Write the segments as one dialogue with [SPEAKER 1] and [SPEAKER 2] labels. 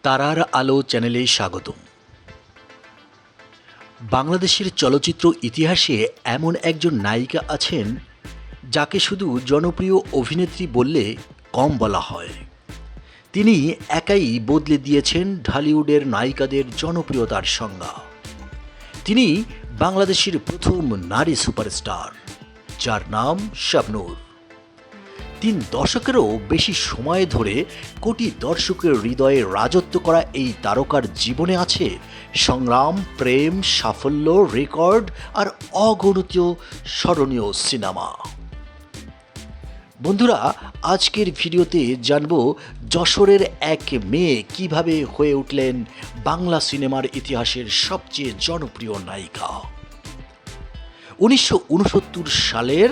[SPEAKER 1] তারার আলো চ্যানেলে স্বাগতম। বাংলাদেশের চলচ্চিত্র ইতিহাসে এমন একজন নায়িকা আছেন যাকে শুধু জনপ্রিয় অভিনেত্রী বললে কম বলা হয়। তিনি একাই বদলে দিয়েছেন ঢালিউডের নায়িকাদের জনপ্রিয়তার সংজ্ঞা। তিনি বাংলাদেশের প্রথম নারী সুপারস্টার, যার নাম শাবনূর। 3 দশকেরও বেশি সময় ধরে কোটি দর্শকের হৃদয়ে রাজত্ব করা এই তারকার জীবনে আছে সংগ্রাম, প্রেম, সাফল্য, রেকর্ড আর অগণিত স্মরণীয় সিনেমা। বন্ধুরা, আজকের ভিডিওতে জানব যশোরের এক মেয়ে কিভাবে হয়ে উঠলেন বাংলা সিনেমার ইতিহাসের সবচেয়ে জনপ্রিয় নায়িকা। 1969 সালের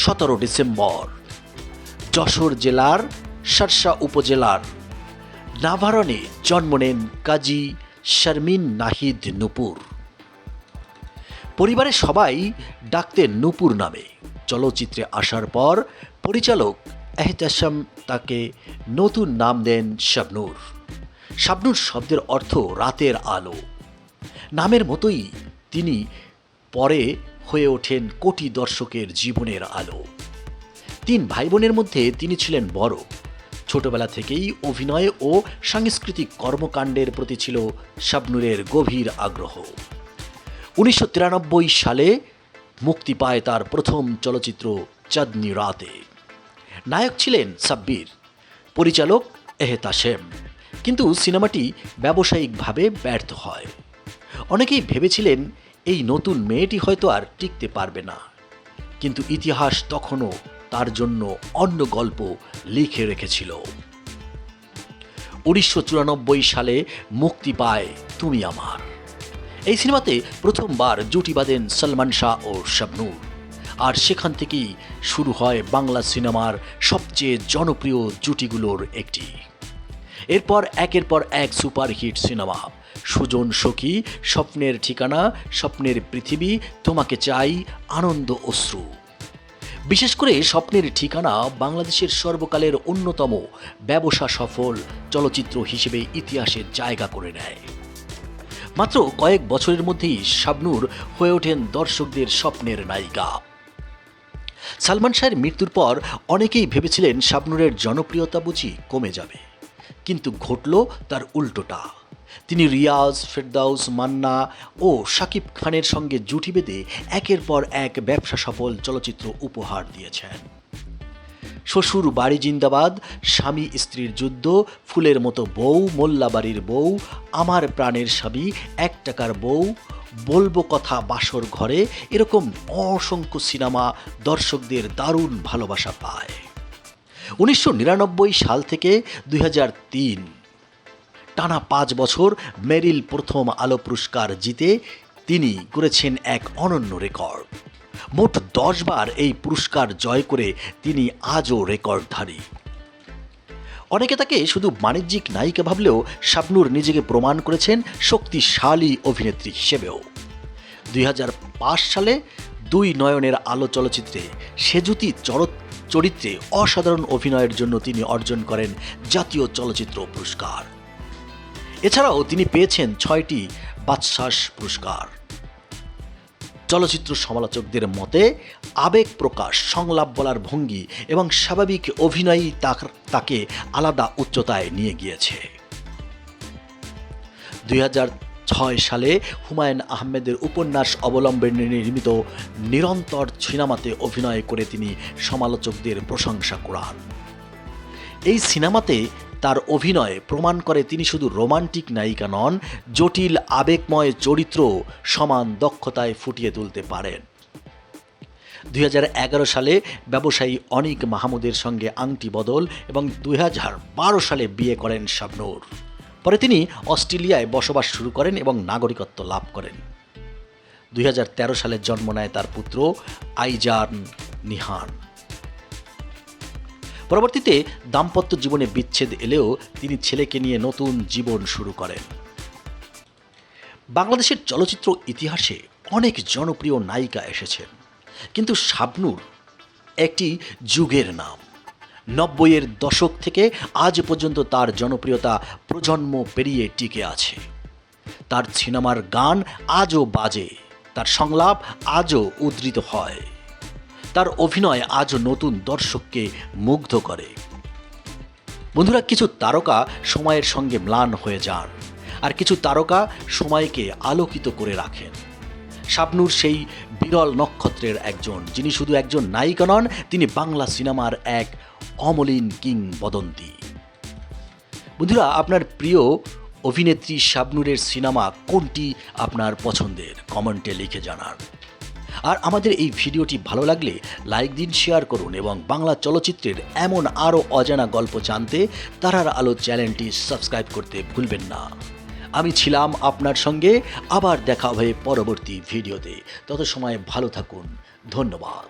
[SPEAKER 1] 17 ডিসেম্বর যশোর জেলার শার্শা উপজেলার নাভারণে জন্ম নেন কাজী শারমিন নাহিদ নূপুর। পরিবারের সবাই ডাকতেন নূপুর নামে। চলচ্চিত্রে আসার পর পরিচালক এহতেশাম তাকে নতুন নাম দেন শাবনূর। শাবনূর শব্দের অর্থ রাতের আলো। নামের মতোই তিনি পরে হয়ে ওঠেন কোটি দর্শকের জীবনের আলো। 3 ভাই বোনের মধ্যে তিনি ছিলেন বড়। ছোটবেলা থেকেই অভিনয় ও সাংস্কৃতিক কর্মকাণ্ডের প্রতি ছিল শাবনূরের গভীর আগ্রহ। 1993 সালে মুক্তি পায় তার প্রথম চলচ্চিত্র চাঁদনি রাতে। নায়ক ছিলেন সাব্বির, পরিচালক এহতেশাম। কিন্তু সিনেমাটি ব্যবসায়িকভাবে ব্যর্থ হয়। অনেকেই ভেবেছিলেন এই নতুন মেয়েটি হয়তো আর টিকতে পারবে না, কিন্তু ইতিহাস তখনও তার জন্য অন্য গল্প লিখে রেখেছিল। 1994 সালে মুক্তি পায় তুমি আমার। এই সিনেমাতে প্রথমবার জুটি বাঁধেন সলমান শাহ ও শাবনূর, আর সেখান থেকেই শুরু হয় বাংলা সিনেমার সবচেয়ে জনপ্রিয় জুটিগুলোর একটি। এরপর একের পর এক সুপারহিট সিনেমা: সুজন সখী, স্বপ্নের ঠিকানা, স্বপ্নের পৃথিবী, তোমাকে চাই, আনন্দ অশ্রু। বিশেষ করে স্বপ্নের ঠিকানা বাংলাদেশের সর্বকালের অন্যতম ব্যবসা সফল চলচ্চিত্র হিসেবে ইতিহাসে জায়গা করে নেয়। মাত্র কয়েক বছরের মধ্যেই শাবনূর হয়ে ওঠেন দর্শকদের স্বপ্নের নায়িকা। সালমান শাহের মৃত্যুর পর অনেকেই ভেবেছিলেন শাবনূরের জনপ্রিয়তা বুঝি কমে যাবে, কিন্তু ঘটল তার উল্টোটা। তিনি রিয়াজ, ফেরদাউস, মান্না ও শাকিব খানের সঙ্গে জুটি বেঁধে একের পর এক ব্যবসা সফল চলচ্চিত্র উপহার দিয়েছেন। শ্বশুর বাড়ি জিন্দাবাদ, স্বামী স্ত্রীর যুদ্ধ, ফুলের মতো বউ, মোল্লাবাড়ির বউ, আমার প্রাণের স্বামী, 1 টাকার বউ, বলবো কথা বাসর ঘরে, এরকম অসংখ্য সিনেমা দর্শকদের দারুণ ভালোবাসা পায়। 1999 সাল থেকে 2003 টানা 5 বছর মেরিল প্রথম আলো পুরস্কার জিতে তিনি করেছেন এক অনন্য রেকর্ড। মোট 10 বার এই পুরস্কার জয় করে তিনি আজও রেকর্ডধারী। অনেকে তাকে শুধু বাণিজ্যিক নায়িকা ভাবলেও শাবনূর নিজেকে প্রমাণ করেছেন শক্তিশালী অভিনেত্রী হিসেবেও। 2005 সালে 2 নয়নের আলো চলচ্চিত্রে সেজুতি চরিত্রে অসাধারণ অভিনয়ের জন্য তিনি অর্জন করেন জাতীয় চলচ্চিত্র পুরস্কার। এছাড়াও তিনি পেয়েছেন 6টি বাচসাস পুরস্কার। চলচ্চিত্র সমালোচকদের মতে আবেগ প্রকাশ, সংলাপ বলার ভঙ্গি এবং স্বাভাবিক অভিনয়ই তাকে আলাদা উচ্চতায় নিয়ে গিয়েছে। 2006 সালে হুমায়ুন আহমেদের উপন্যাস অবলম্বনে নির্মিত নিরন্তর সিনেমাতে অভিনয় করে তিনি সমালোচকদের প্রশংসা কুড়ান। এই সিনেমাতে তার অভিনয় প্রমাণ করে তিনি শুধু রোমান্টিক নায়িকা নন, জটিল আবেগময় চরিত্র সমান দক্ষতায় ফুটিয়ে তুলতে পারেন। 2011 সালে ব্যবসায়ী অনিক মাহমুদের সঙ্গে আংটি বদল এবং 2012 সালে বিয়ে করেন শাবনূর। পরে তিনি অস্ট্রেলিয়ায় বসবাস শুরু করেন এবং নাগরিকত্ব লাভ করেন। 2013 সালে জন্ম নেয় তার পুত্র আইজান নিহান। পরবর্তীতে দাম্পত্য জীবনে বিচ্ছেদ এলেও তিনি ছেলেকে নিয়ে নতুন জীবন শুরু করেন। বাংলাদেশের চলচ্চিত্র ইতিহাসে অনেক জনপ্রিয় নায়িকা এসেছেন, কিন্তু শাবনূর একটি যুগের নাম। 90-এর দশক থেকে আজ পর্যন্ত তার জনপ্রিয়তা প্রজন্ম পেরিয়ে টিকে আছে। তার সিনেমার গান আজও বাজে, তার সংলাপ আজও উদ্ধৃত হয়, তার অভিনয় আজও নতুন দর্শককে মুগ্ধ করে। বন্ধুরা, কিছু তারকা সময়ের সঙ্গে ম্লান হয়ে যান, আর কিছু তারকা সময়কে আলোকিত করে রাখেন। শাবনূর সেই বিরল নক্ষত্রের একজন, যিনি শুধু একজন নায়িকা নন, তিনি বাংলা সিনেমার এক অমলিন কিংবদন্তি। বন্ধুরা, আপনার প্রিয় অভিনেত্রী শাবনূরের সিনেমা কোনটি আপনার পছন্দের? কমেন্টে লিখে জানান। আর আমাদের এই ভিডিওটি ভালো লাগলে লাইক দিন, শেয়ার করুন এবং বাংলা চলচ্চিত্রের এমন আরও অজানা গল্প জানতে তারার আলো চ্যানেলটি সাবস্ক্রাইব করতে ভুলবেন না। আমি ছিলাম আপনার সঙ্গে, আবার দেখা হবে পরবর্তী ভিডিওতে। তত সময় ভালো থাকুন, ধন্যবাদ।